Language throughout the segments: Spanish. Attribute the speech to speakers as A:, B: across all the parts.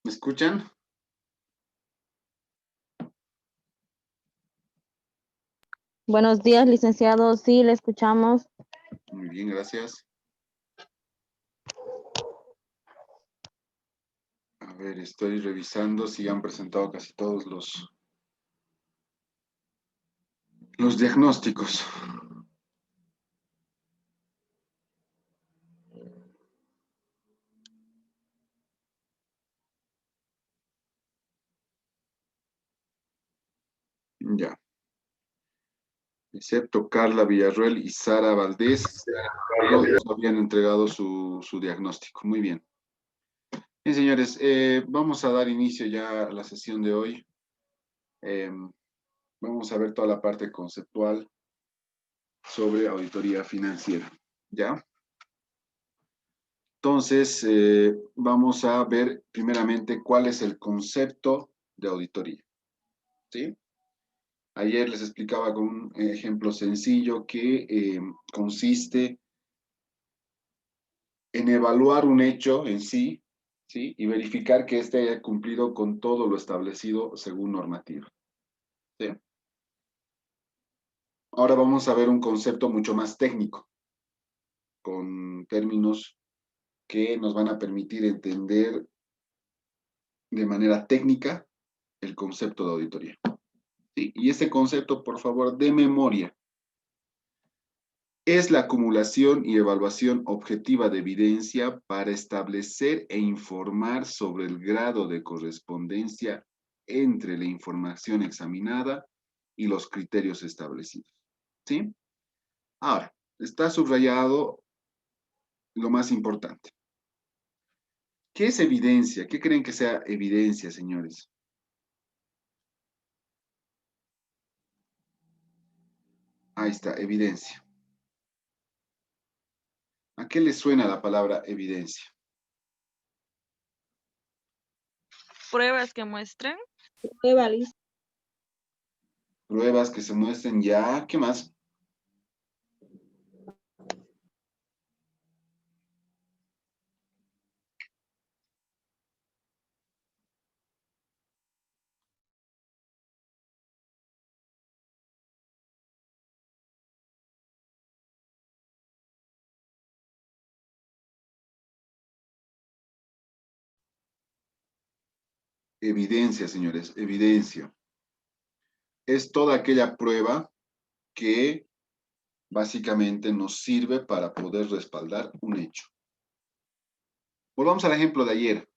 A: ¿Me escuchan?
B: Buenos días, licenciado. Sí, le escuchamos.
A: Muy bien, gracias. A ver, estoy revisando si han presentado casi todos los diagnósticos. Ya. Excepto Carla Villarroel y Sara Valdés, todos habían entregado su diagnóstico. Muy bien. Bien, señores, vamos a dar inicio ya a la sesión de hoy. Vamos a ver toda la parte conceptual sobre auditoría financiera. ¿Ya? Entonces, vamos a ver primeramente cuál es el concepto de auditoría. ¿Sí? Ayer les explicaba con un ejemplo sencillo que consiste en evaluar un hecho en sí, ¿sí? Y verificar que éste haya cumplido con todo lo establecido según normativa. ¿Sí? Ahora vamos a ver un concepto mucho más técnico, con términos que nos van a permitir entender de manera técnica el concepto de auditoría. ¿Sí? Y ese concepto, por favor, de memoria, es la acumulación y evaluación objetiva de evidencia para establecer e informar sobre el grado de correspondencia entre la información examinada y los criterios establecidos. ¿Sí? Ahora, está subrayado lo más importante. ¿Qué es evidencia? ¿Qué creen que sea evidencia, señores? Ahí está, evidencia. ¿A qué les suena la palabra evidencia?
C: Pruebas que muestren.
B: Prueba, Liz.
A: Pruebas que se muestren ya. ¿Qué más? Evidencia, señores, evidencia. Es toda aquella prueba que básicamente nos sirve para poder respaldar un hecho. Volvamos al ejemplo de ayer.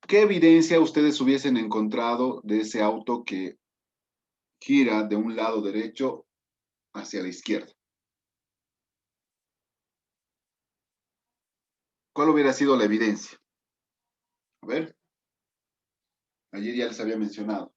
A: ¿Qué evidencia ustedes hubiesen encontrado de ese auto que gira de un lado derecho hacia la izquierda? ¿Cuál hubiera sido la evidencia? A ver. Ayer ya les había mencionado.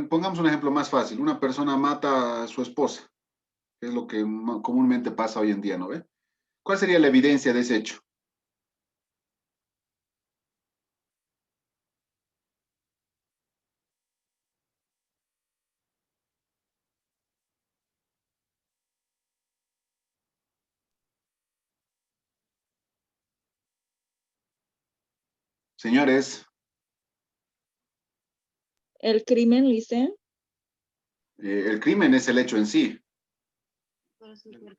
A: Pongamos un ejemplo más fácil. Una persona mata a su esposa, que es lo que comúnmente pasa hoy en día, ¿no ve? ¿Cuál sería la evidencia de ese hecho? Señores,
B: El crimen, Lice.
A: el crimen es el hecho en sí.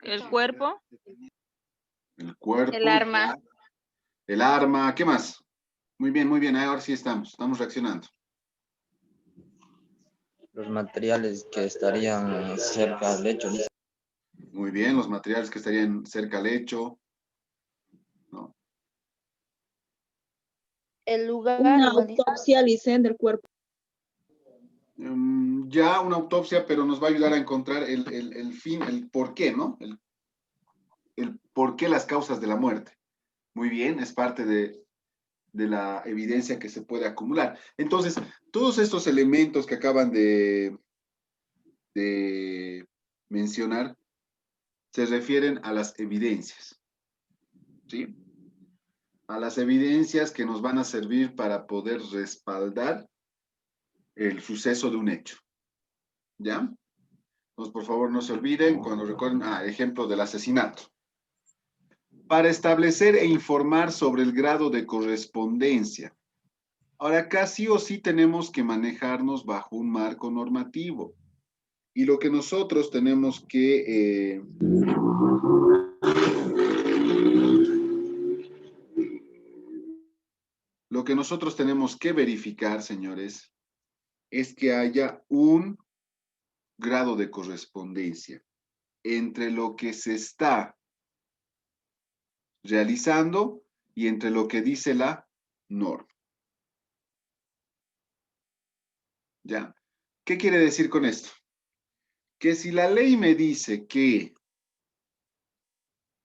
C: El cuerpo.
A: El cuerpo.
C: El arma.
A: El arma. ¿Qué más? Muy bien. Ahora sí estamos reaccionando.
D: Los materiales que estarían cerca del hecho.
A: Muy bien, los materiales que estarían cerca al hecho. ¿No?
C: El lugar.
B: Una autopsia, Lice, del cuerpo.
A: Ya una autopsia, pero nos va a ayudar a encontrar el fin, el por qué, ¿no? El por qué las causas de la muerte. Muy bien, es parte de la evidencia que se puede acumular. Entonces, todos estos elementos que acaban de mencionar se refieren a las evidencias. ¿sí? A las evidencias que nos van a servir para poder respaldar el suceso de un hecho, ¿ya? Entonces, por favor, no se olviden cuando recuerden, ejemplo del asesinato. Para establecer e informar sobre el grado de correspondencia. Ahora, acá sí o sí tenemos que manejarnos bajo un marco normativo. Y lo que nosotros tenemos que... lo que nosotros tenemos que verificar, señores, es que haya un grado de correspondencia entre lo que se está realizando y entre lo que dice la norma. ¿Ya? ¿Qué quiere decir con esto? Que si la ley me dice que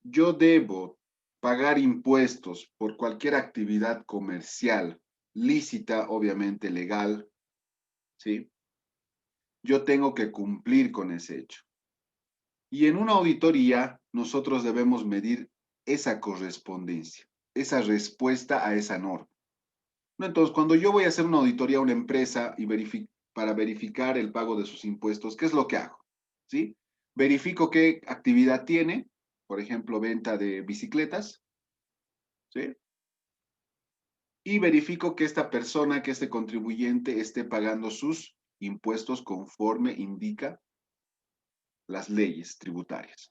A: yo debo pagar impuestos por cualquier actividad comercial, lícita, obviamente legal, ¿sí? Yo tengo que cumplir con ese hecho. Y en una auditoría, nosotros debemos medir esa correspondencia, esa respuesta a esa norma. ¿No? Entonces, cuando yo voy a hacer una auditoría a una empresa y para verificar el pago de sus impuestos, ¿qué es lo que hago? ¿Sí? Verifico qué actividad tiene, por ejemplo, venta de bicicletas, ¿sí? Y verifico que esta persona, que este contribuyente esté pagando sus impuestos conforme indica las leyes tributarias,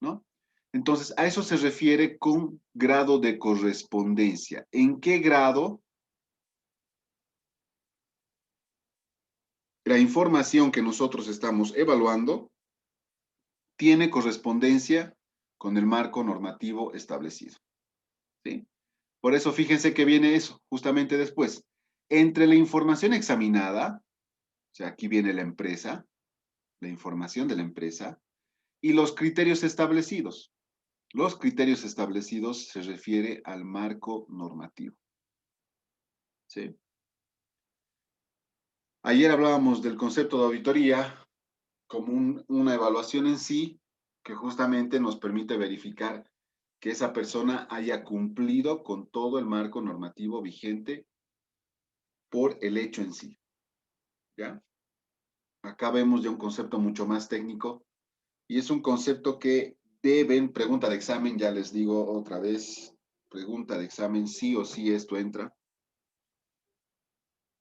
A: ¿no? Entonces, a eso se refiere con grado de correspondencia. ¿En qué grado la información que nosotros estamos evaluando tiene correspondencia con el marco normativo establecido? ¿Sí? Por eso fíjense que viene eso, justamente después. Entre la información examinada, o sea, aquí viene la empresa, la información de la empresa, y los criterios establecidos. Los criterios establecidos se refiere al marco normativo. ¿Sí? Ayer hablábamos del concepto de auditoría como una evaluación en sí que justamente nos permite verificar que esa persona haya cumplido con todo el marco normativo vigente por el hecho en sí. ¿Ya? Acá vemos ya un concepto mucho más técnico y es un concepto que deben, pregunta de examen, ya les digo otra vez, pregunta de examen, sí o sí esto entra.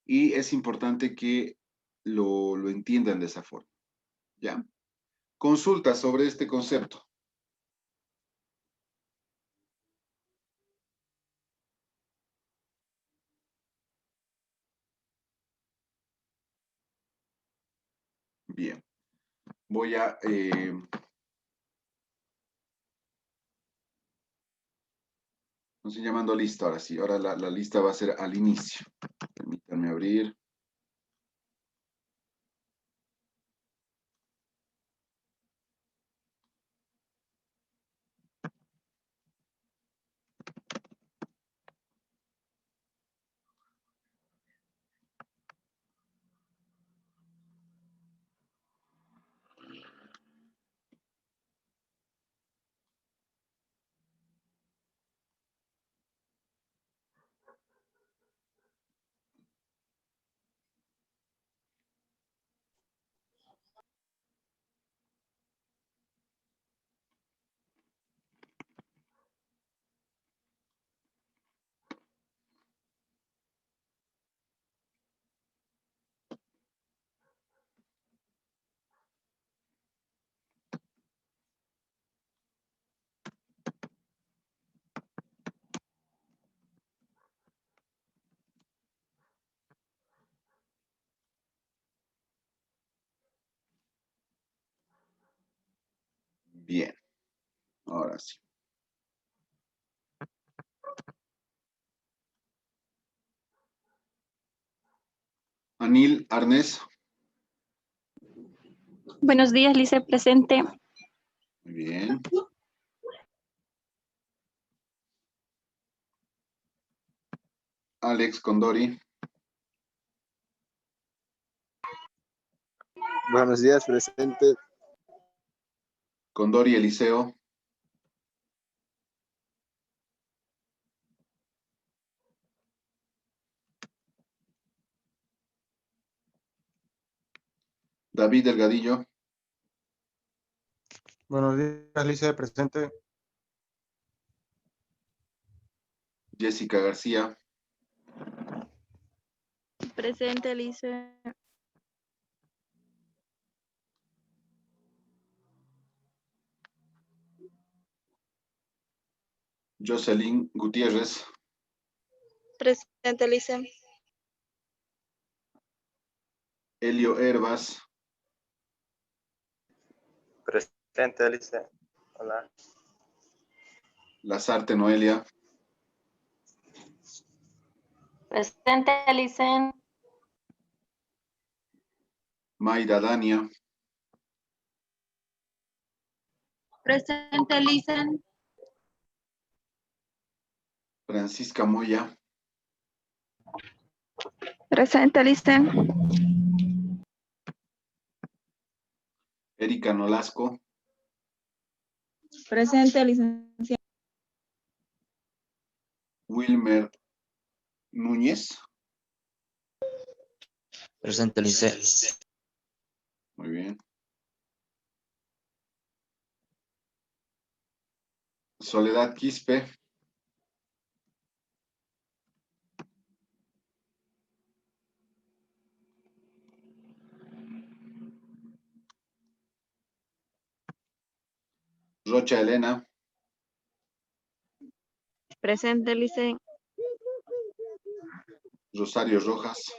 A: Y es importante que lo entiendan de esa forma. ¿Ya? Consulta sobre este concepto. Bien. Voy a... no estoy llamando lista ahora sí. Ahora la lista va a ser al inicio. Permítanme abrir. Bien. Ahora sí. Anil Arnés.
E: Buenos días, Lice, presente.
A: Muy bien. Alex Condori.
F: Buenos días, presente.
A: Condori Eliseo. David Delgadillo.
F: Buenos días, Lice, presente.
A: Jessica García.
C: Presente, Lice.
A: Jocelyn Gutiérrez.
C: Presente, Lice.
A: Elio Herbas.
G: Presente, Lice. Hola.
A: Lazarte Noelia.
E: Presente, Licen.
A: Mayra Dania.
E: Presente, Licen.
A: Francisca Moya.
C: Presente, Licen.
A: Erika Nolasco.
B: Presente, licenciado.
A: Wilmer Núñez.
D: Presente, Lice.
A: Muy bien. Soledad Quispe. Rocha Elena.
C: Presente, Lice.
A: Rosario Rojas.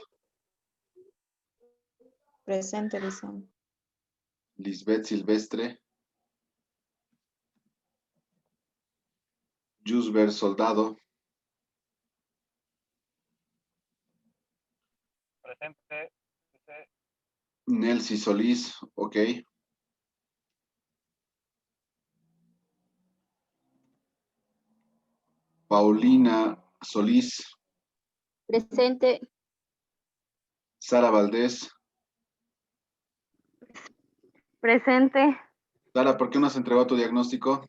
B: Presente, Licen.
A: Lisbeth Silvestre. Yusber Soldado.
G: Presente, Lice.
A: Nelcy Solís. Ok. Paulina Solís.
E: Presente.
A: Sara Valdés.
B: Presente.
A: Sara, ¿por qué no has entregado tu diagnóstico?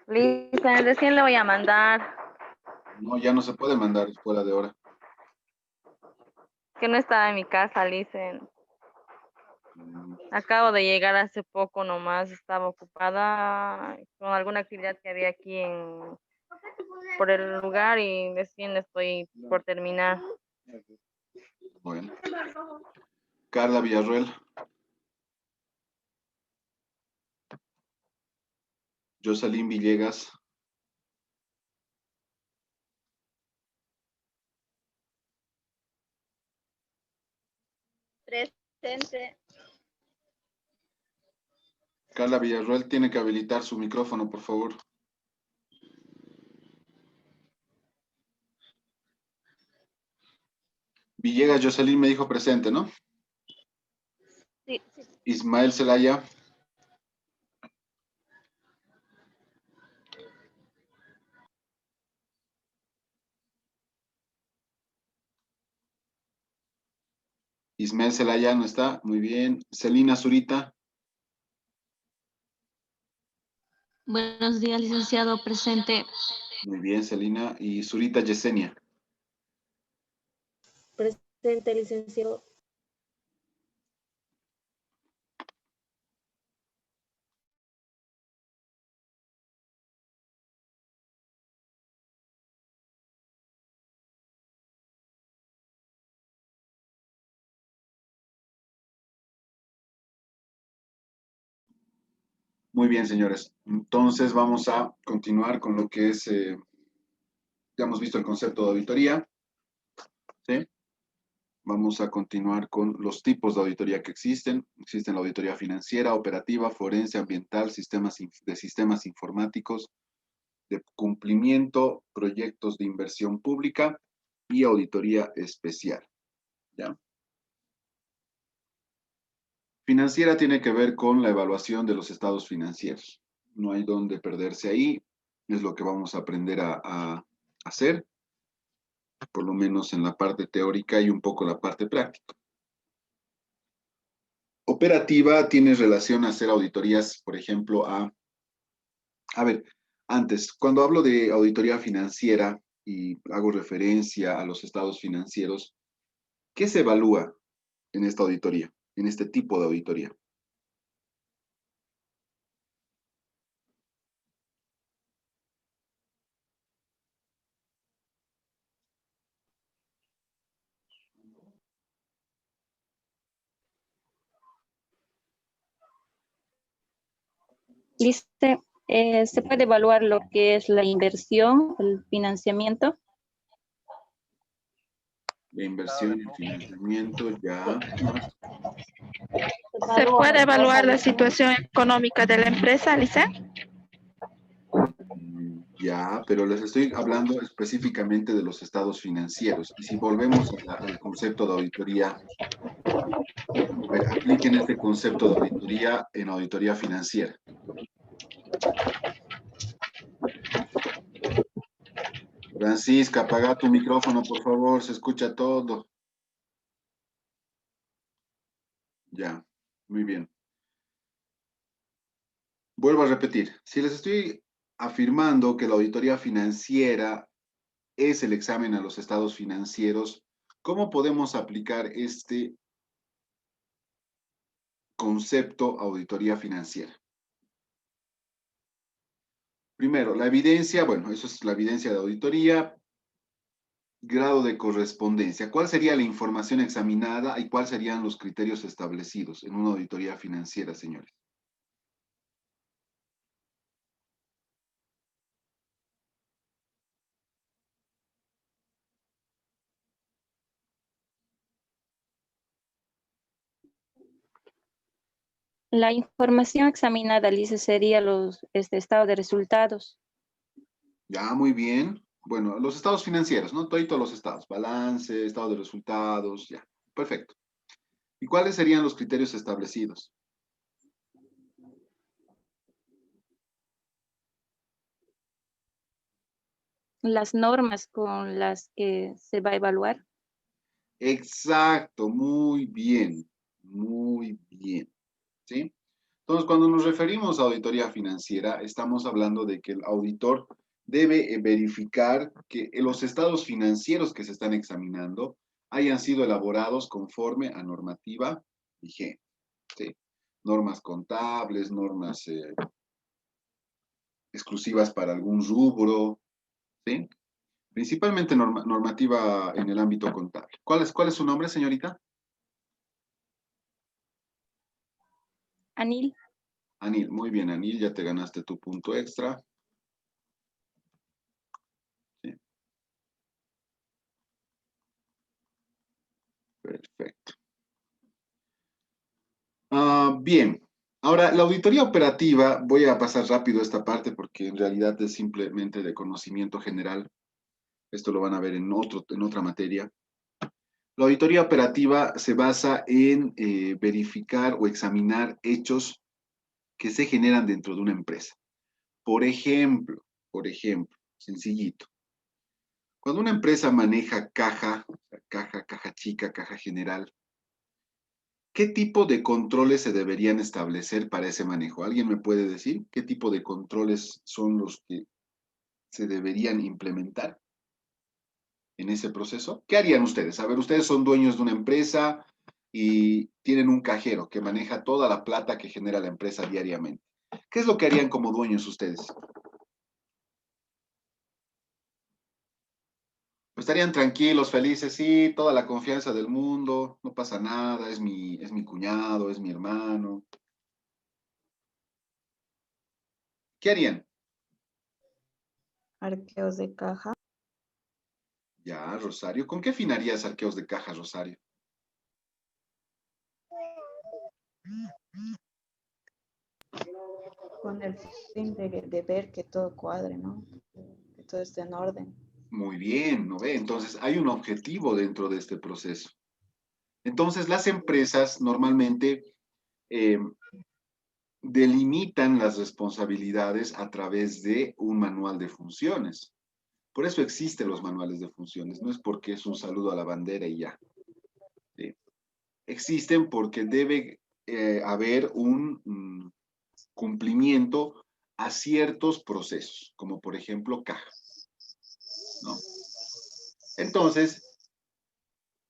B: Licen, recién le voy a mandar.
A: No, ya no se puede mandar fuera de hora.
B: Que no estaba en mi casa, Licen. Acabo de llegar hace poco nomás. Estaba ocupada con alguna actividad que había aquí por el lugar y recién estoy por terminar.
A: Bueno. Carla Villarruel. Jocelyn Villegas.
E: Presente.
A: Carla Villarruel tiene que habilitar su micrófono, por favor. Villegas Jocelyn me dijo presente, ¿no?
E: Sí.
A: Ismael Zelaya. Ismael Zelaya no está. Muy bien. Celina Zurita.
E: Buenos días, licenciado. Presente.
A: Muy bien, Celina. Y Zurita Yesenia.
H: Presente, licenciado.
A: Muy bien, señores. Entonces vamos a continuar con lo que es, ya hemos visto el concepto de auditoría, ¿sí? Vamos a continuar con los tipos de auditoría que existen. Existen la auditoría financiera, operativa, forense, ambiental, de sistemas informáticos, de cumplimiento, proyectos de inversión pública y auditoría especial, ¿ya? Financiera tiene que ver con la evaluación de los estados financieros. No hay dónde perderse ahí. Es lo que vamos a aprender a hacer, por lo menos en la parte teórica y un poco la parte práctica. Operativa tiene relación a hacer auditorías, por ejemplo, a ver, antes, cuando hablo de auditoría financiera y hago referencia a los estados financieros, ¿qué se evalúa? en esta auditoría, en este tipo de auditoría?
E: Dice, ¿se puede evaluar lo que es la inversión, el financiamiento?
A: La inversión y financiamiento, ya.
C: ¿Se puede evaluar la situación económica de la empresa, Lice?
A: Ya, pero les estoy hablando específicamente de los estados financieros. Y si volvemos al concepto de auditoría, a ver, apliquen este concepto de auditoría en auditoría financiera. Francisca, apaga tu micrófono, por favor, se escucha todo. Ya, muy bien. Vuelvo a repetir, si les estoy afirmando que la auditoría financiera es el examen a los estados financieros, ¿cómo podemos aplicar este concepto auditoría financiera? Primero, la evidencia, bueno, eso es la evidencia de auditoría. Grado de correspondencia. ¿Cuál sería la información examinada y cuáles serían los criterios establecidos en una auditoría financiera, señores?
E: La información examinada, Lice, sería este estado de resultados.
A: Ya, muy bien. Bueno, los estados financieros, ¿no? Todos los estados. Balance, estado de resultados, ya. Perfecto. ¿Y cuáles serían los criterios establecidos?
E: Las normas con las que se va a evaluar.
A: Exacto, muy bien. Muy bien. ¿Sí? Entonces, cuando nos referimos a auditoría financiera, estamos hablando de que el auditor debe verificar que los estados financieros que se están examinando hayan sido elaborados conforme a normativa vigente. ¿Sí? Normas contables, normas exclusivas para algún rubro, ¿sí? Principalmente normativa en el ámbito contable. ¿Cuál es su nombre, señorita?
E: Anil.
A: Anil, muy bien, Anil, ya te ganaste tu punto extra. Sí. Perfecto. Bien, ahora la auditoría operativa, voy a pasar rápido esta parte porque en realidad es simplemente de conocimiento general. Esto lo van a ver en otra materia. La auditoría operativa se basa en verificar o examinar hechos que se generan dentro de una empresa. Por ejemplo, sencillito. Cuando una empresa maneja caja, caja chica, caja general, ¿qué tipo de controles se deberían establecer para ese manejo? ¿Alguien me puede decir qué tipo de controles son los que se deberían implementar en ese proceso? ¿Qué harían ustedes? A ver, ustedes son dueños de una empresa y tienen un cajero que maneja toda la plata que genera la empresa diariamente. ¿Qué es lo que harían como dueños ustedes? Estarían tranquilos, felices, sí, toda la confianza del mundo, no pasa nada, es mi cuñado, es mi hermano. ¿Qué harían?
C: Arqueos de caja.
A: Ya, Rosario. ¿Con qué fin harías arqueos de caja, Rosario?
C: Con el fin de ver que todo cuadre, ¿no? Que todo esté en orden.
A: Muy bien, ¿no ve? Entonces, hay un objetivo dentro de este proceso. Entonces, las empresas normalmente eh, delimitan las responsabilidades a través de un manual de funciones. Por eso existen los manuales de funciones, no es porque es un saludo a la bandera y ya. ¿Sí? Existen porque debe haber un cumplimiento a ciertos procesos, como por ejemplo caja, ¿no? Entonces,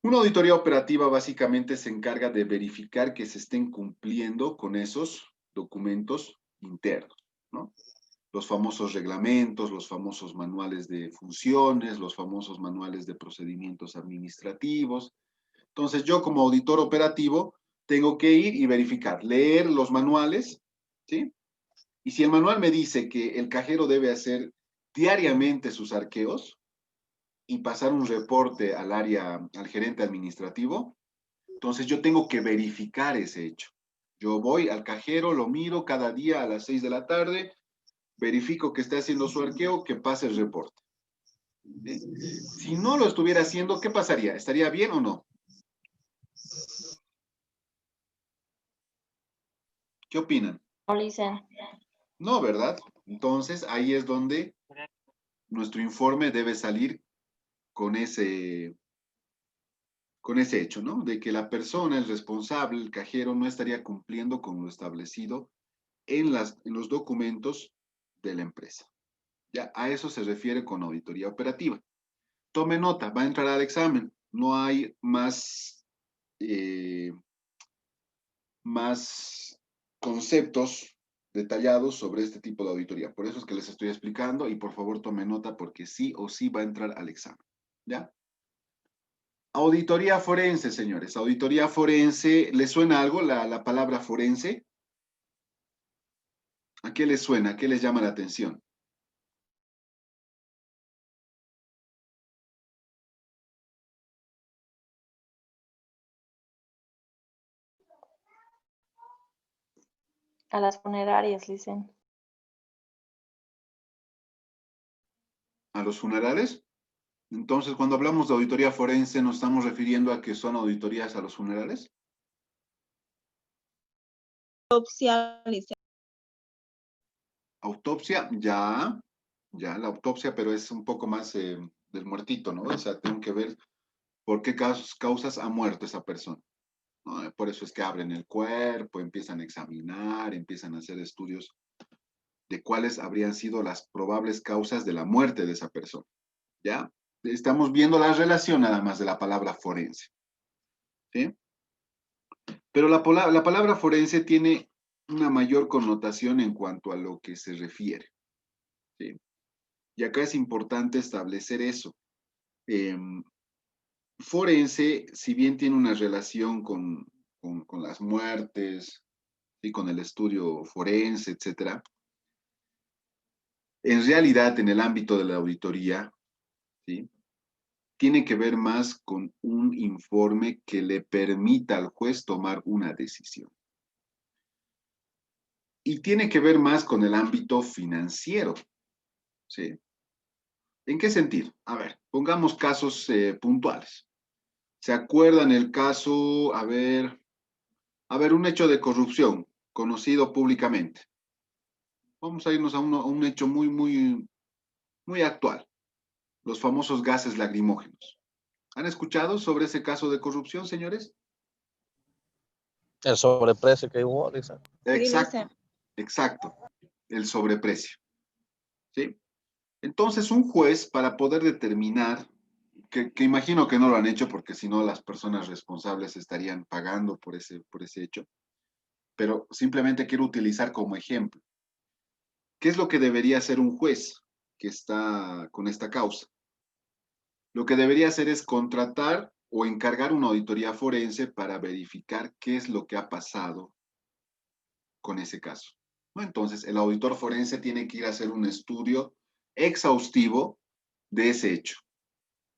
A: Una auditoría operativa básicamente se encarga de verificar que se estén cumpliendo con esos documentos internos, ¿no? Los famosos reglamentos, los famosos manuales de funciones, los famosos manuales de procedimientos administrativos. Entonces, yo como auditor operativo tengo que ir y verificar, leer los manuales, ¿sí? Y si el manual me dice que el cajero debe hacer diariamente sus arqueos y pasar un reporte al área, al gerente administrativo, entonces yo tengo que verificar ese hecho. Yo voy al cajero, lo miro cada día a las 6 de la tarde, verifico que está haciendo su arqueo, que pase el reporte. ¿Sí? Si no lo estuviera haciendo, ¿qué pasaría? ¿Estaría bien o no? ¿Qué opinan?
E: No, Lisa.
A: No, ¿verdad? Entonces ahí es donde nuestro informe debe salir con ese hecho, ¿no? De que la persona, el responsable, el cajero, no estaría cumpliendo con lo establecido en los documentos de la empresa. Ya, a eso se refiere con auditoría operativa. Tome nota, va a entrar al examen. No hay más conceptos detallados sobre este tipo de auditoría. Por eso es que les estoy explicando y por favor tome nota porque sí o sí va a entrar al examen. ¿Ya? Auditoría forense, señores. Auditoría forense, ¿les suena algo la palabra forense? ¿A qué les suena? ¿A qué les llama la atención?
E: A las funerarias, dicen.
A: ¿A los funerales? Entonces, cuando hablamos de auditoría forense, ¿nos estamos refiriendo a que son auditorías a los funerales? Autopsia, ya, la autopsia, pero es un poco más del muertito, ¿no? O sea, tengo que ver por qué causas ha muerto esa persona, ¿no? Por eso es que abren el cuerpo, empiezan a examinar, empiezan a hacer estudios de cuáles habrían sido las probables causas de la muerte de esa persona, ¿ya? Estamos viendo la relación nada más de la palabra forense, ¿sí? Pero la palabra forense tiene una mayor connotación en cuanto a lo que se refiere, ¿sí? Y acá es importante establecer eso. Forense, si bien tiene una relación con las muertes, y con el estudio forense, etcétera, en realidad en el ámbito de la auditoría, ¿sí? Tiene que ver más con un informe que le permita al juez tomar una decisión. Y tiene que ver más con el ámbito financiero, ¿sí? ¿En qué sentido? A ver, pongamos casos puntuales. ¿Se acuerdan el caso, a ver, un hecho de corrupción conocido públicamente? Vamos a irnos a un hecho muy actual, los famosos gases lacrimógenos. ¿Han escuchado sobre ese caso de corrupción, señores?
G: El sobreprecio que hubo, dice.
A: Exacto, exacto, el sobreprecio, ¿sí? Entonces, un juez, para poder determinar, que imagino que no lo han hecho porque si no las personas responsables estarían pagando por ese hecho, pero simplemente quiero utilizar como ejemplo. ¿Qué es lo que debería hacer un juez que está con esta causa? Lo que debería hacer es contratar o encargar una auditoría forense para verificar qué es lo que ha pasado con ese caso, ¿no? Entonces, el auditor forense tiene que ir a hacer un estudio exhaustivo de ese hecho,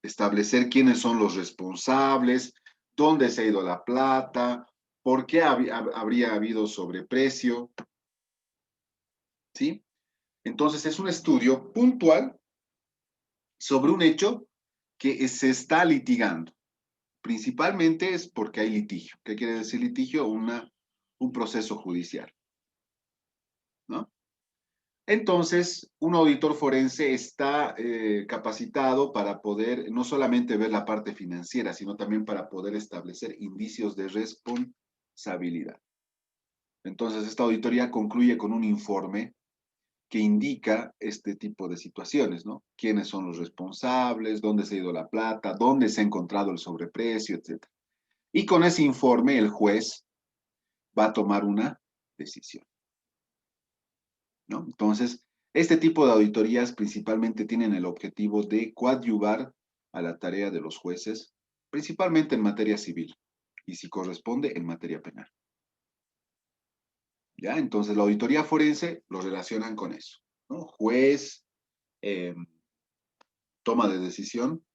A: establecer quiénes son los responsables, dónde se ha ido la plata, por qué habría habido sobreprecio, ¿sí? Entonces, es un estudio puntual sobre un hecho que se está litigando. Principalmente es porque hay litigio. ¿Qué quiere decir litigio? Un proceso judicial, ¿no? Entonces, un auditor forense está capacitado para poder no solamente ver la parte financiera, sino también para poder establecer indicios de responsabilidad. Entonces, esta auditoría concluye con un informe que indica este tipo de situaciones, ¿no? ¿Quiénes son los responsables? ¿Dónde se ha ido la plata? ¿Dónde se ha encontrado el sobreprecio? Etcétera. Y con ese informe el juez va a tomar una decisión, ¿no? Entonces, este tipo de auditorías principalmente tienen el objetivo de coadyuvar a la tarea de los jueces, principalmente en materia civil y si corresponde en materia penal. ¿Ya? Entonces, la auditoría forense lo relacionan con eso, ¿no? Juez, toma de decisión,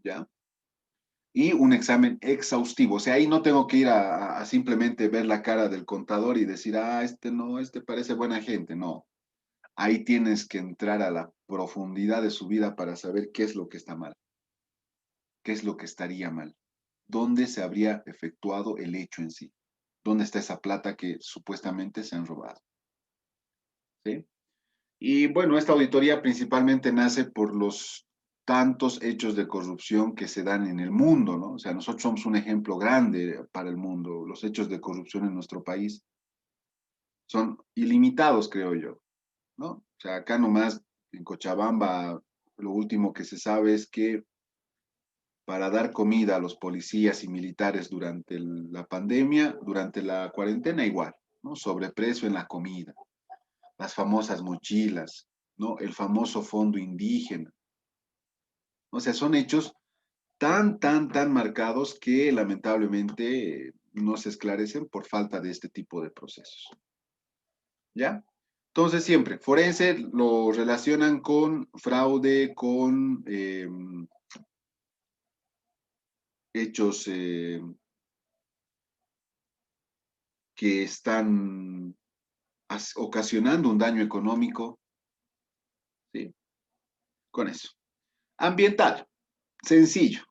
A: ¿ya? Y un examen exhaustivo. O sea, ahí no tengo que ir a simplemente ver la cara del contador y decir, ah, este no, este parece buena gente. No. Ahí tienes que entrar a la profundidad de su vida para saber qué es lo que está mal, qué es lo que estaría mal, dónde se habría efectuado el hecho en sí, dónde está esa plata que supuestamente se han robado. ¿Sí? Y bueno, esta auditoría principalmente nace por los tantos hechos de corrupción que se dan en el mundo, ¿no? O sea, nosotros somos un ejemplo grande para el mundo. Los hechos de corrupción en nuestro país son ilimitados, creo yo, ¿no? O sea, acá nomás en Cochabamba, lo último que se sabe es que para dar comida a los policías y militares durante la pandemia, durante la cuarentena igual, ¿no? Sobreprecio en la comida, las famosas mochilas, ¿no? El famoso fondo indígena. O sea, son hechos tan marcados que lamentablemente no se esclarecen por falta de este tipo de procesos. ¿Ya? Entonces siempre, forense lo relacionan con fraude, con hechos que están ocasionando un daño económico, ¿sí? Con eso. Ambiental, sencillo,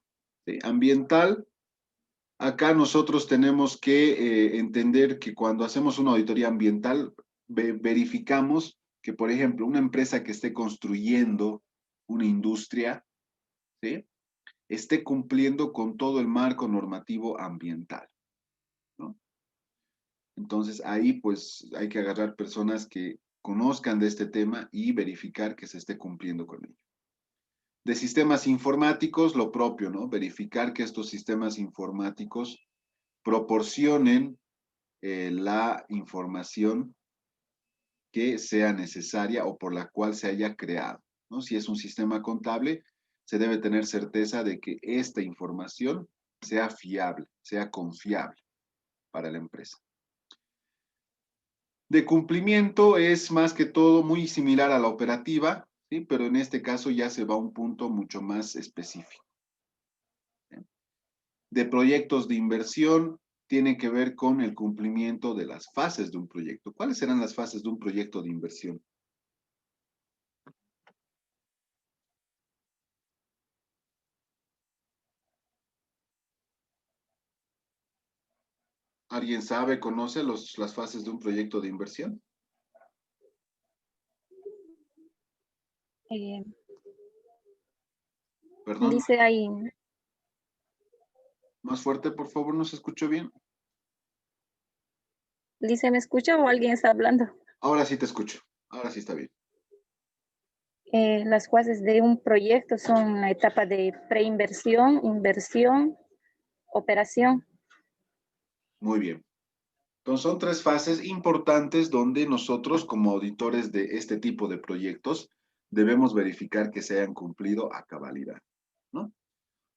A: ¿sí? Ambiental, acá nosotros tenemos que entender que cuando hacemos una auditoría ambiental, verificamos que, por ejemplo, una empresa que esté construyendo una industria, ¿sí? Esté cumpliendo con todo el marco normativo ambiental, ¿no? Entonces ahí pues hay que agarrar personas que conozcan de este tema y verificar que se esté cumpliendo con ello. De sistemas informáticos, lo propio, ¿no? Verificar que estos sistemas informáticos proporcionen la información que sea necesaria o por la cual se haya creado, ¿no? Si es un sistema contable, se debe tener certeza de que esta información sea fiable, sea confiable para la empresa. De cumplimiento es más que todo muy similar a la operativa, ¿sí? Pero en este caso ya se va a un punto mucho más específico. ¿Sí? De proyectos de inversión tiene que ver con el cumplimiento de las fases de un proyecto. ¿Cuáles serán las fases de un proyecto de inversión? ¿Alguien sabe, conoce las fases de un proyecto de inversión?
E: Eh,
A: Perdón,
E: dice ahí,
A: más fuerte, por favor, no se escuchó bien.
E: dice, ¿me escucha o alguien está hablando?
A: Ahora sí te escucho, ahora sí está bien.
E: Las fases de un proyecto son la etapa de preinversión, inversión, operación.
A: Muy bien. Entonces son tres fases importantes donde nosotros como auditores de este tipo de proyectos debemos verificar que se hayan cumplido a cabalidad, ¿no?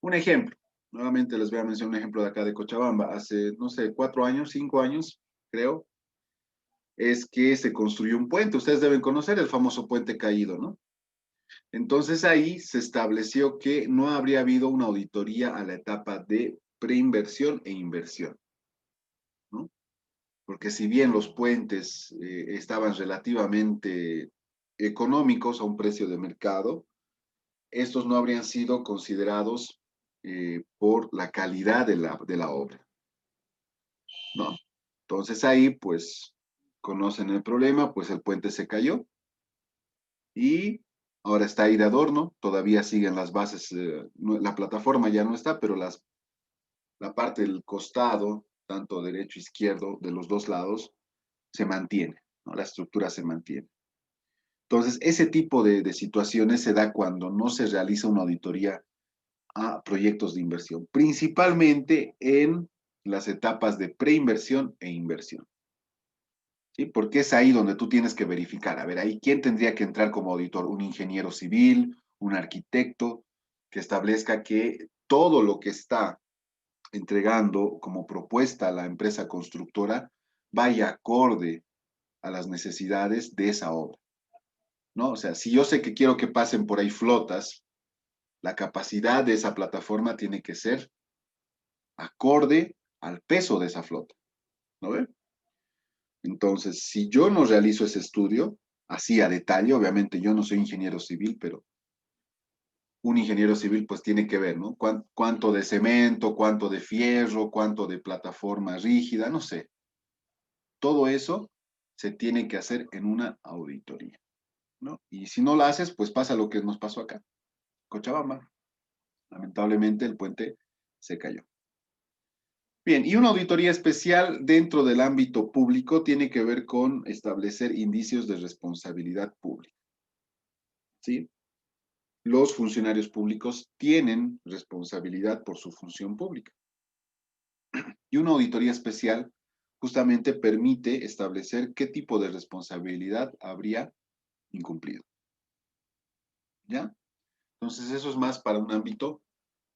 A: Un ejemplo, nuevamente les voy a mencionar un ejemplo de acá de Cochabamba. Hace, no sé, 4 años, 5 años, creo, es que se construyó un puente. Ustedes deben conocer el famoso puente caído, ¿no? Entonces ahí se estableció que no habría habido una auditoría a la etapa de preinversión e inversión, ¿no? Porque si bien los puentes estaban relativamente económicos a un precio de mercado, estos no habrían sido considerados por la calidad de la obra, ¿no? Entonces ahí, pues, conocen el problema, pues el puente se cayó y ahora está ahí de adorno, todavía siguen las bases, la plataforma ya no está, pero la parte del costado, tanto derecho e izquierdo, de los dos lados, se mantiene, ¿no? La estructura se mantiene. Entonces, ese tipo de situaciones se da cuando no se realiza una auditoría a proyectos de inversión, principalmente en las etapas de preinversión e inversión. ¿Sí? Porque es ahí donde tú tienes que verificar. A ver, ahí, ¿quién tendría que entrar como auditor? Un ingeniero civil, un arquitecto, que establezca que todo lo que está entregando como propuesta a la empresa constructora vaya acorde a las necesidades de esa obra, ¿no? O sea, si yo sé que quiero que pasen por ahí flotas, la capacidad de esa plataforma tiene que ser acorde al peso de esa flota, ¿no ve? Entonces, si yo no realizo ese estudio, así a detalle, obviamente yo no soy ingeniero civil, pero un ingeniero civil pues tiene que ver, ¿no? Cuánto de cemento, cuánto de fierro, cuánto de plataforma rígida, no sé. Todo eso se tiene que hacer en una auditoría, ¿no? Y si no lo haces, pues pasa lo que nos pasó acá, Cochabamba. Lamentablemente el puente se cayó. Bien, y una auditoría especial dentro del ámbito público tiene que ver con establecer indicios de responsabilidad pública, ¿sí? Los funcionarios públicos tienen responsabilidad por su función pública. Y una auditoría especial justamente permite establecer qué tipo de responsabilidad habría incumplido. ¿Ya? Entonces, eso es más para un ámbito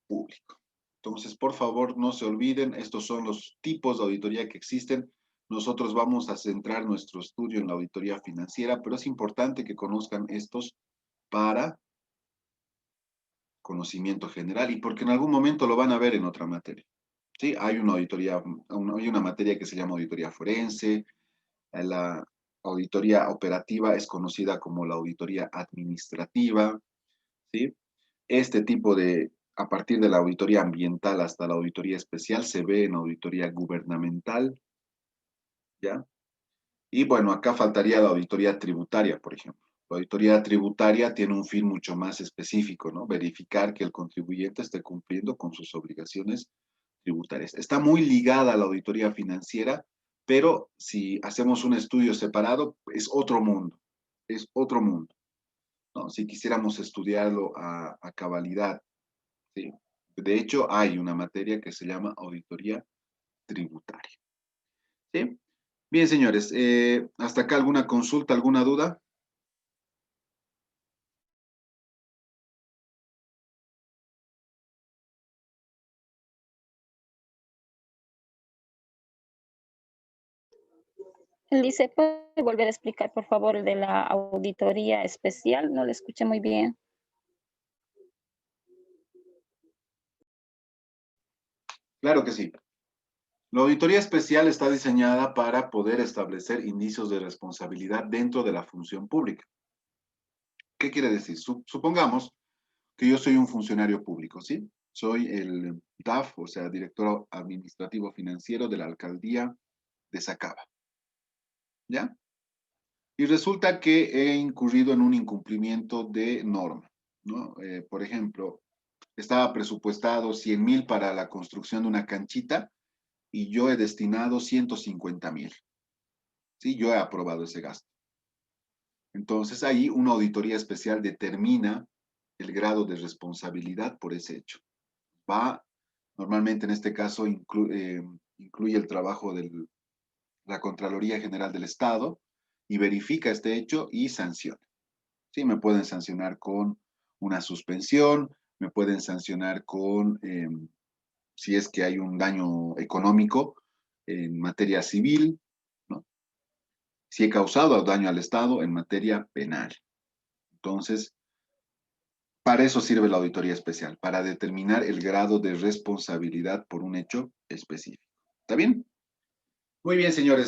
A: público. Entonces, por favor, no se olviden, estos son los tipos de auditoría que existen. Nosotros vamos a centrar nuestro estudio en la auditoría financiera, pero es importante que conozcan estos para conocimiento general y porque en algún momento lo van a ver en otra materia. ¿Sí? Hay una auditoría, hay una materia que se llama auditoría forense, la auditoría operativa es conocida como la auditoría administrativa, ¿sí? Este tipo de, a partir de la auditoría ambiental hasta la auditoría especial, se ve en auditoría gubernamental, ¿ya? Y bueno, acá faltaría la auditoría tributaria, por ejemplo. La auditoría tributaria tiene un fin mucho más específico, ¿no? Verificar que el contribuyente esté cumpliendo con sus obligaciones tributarias. Está muy ligada a la auditoría financiera, pero si hacemos un estudio separado, es otro mundo, ¿no? Si quisiéramos estudiarlo a cabalidad, ¿sí? De hecho, hay una materia que se llama auditoría tributaria, ¿sí? Bien, señores, hasta acá alguna consulta, alguna duda.
E: Lice, ¿puede volver a explicar, por favor, el de la auditoría especial? No lo escuché muy bien.
A: Claro que sí. La auditoría especial está diseñada para poder establecer indicios de responsabilidad dentro de la función pública. ¿Qué quiere decir? Supongamos que yo soy un funcionario público, ¿sí? Soy el DAF, o sea, director administrativo financiero de la alcaldía de Sacaba, ¿ya? Y resulta que he incurrido en un incumplimiento de norma, ¿no? Por ejemplo, estaba presupuestado 100,000 para la construcción de una canchita y yo he destinado 150,000, ¿sí? Yo he aprobado ese gasto. Entonces ahí una auditoría especial determina el grado de responsabilidad por ese hecho. Normalmente en este caso incluye el trabajo de la Contraloría General del Estado y verifica este hecho y sanciona. Sí, me pueden sancionar con una suspensión, me pueden sancionar con, si es que hay un daño económico en materia civil, ¿no? Si he causado daño al Estado en materia penal. Entonces, para eso sirve la auditoría especial, para determinar el grado de responsabilidad por un hecho específico. ¿Está bien? Muy bien, señores.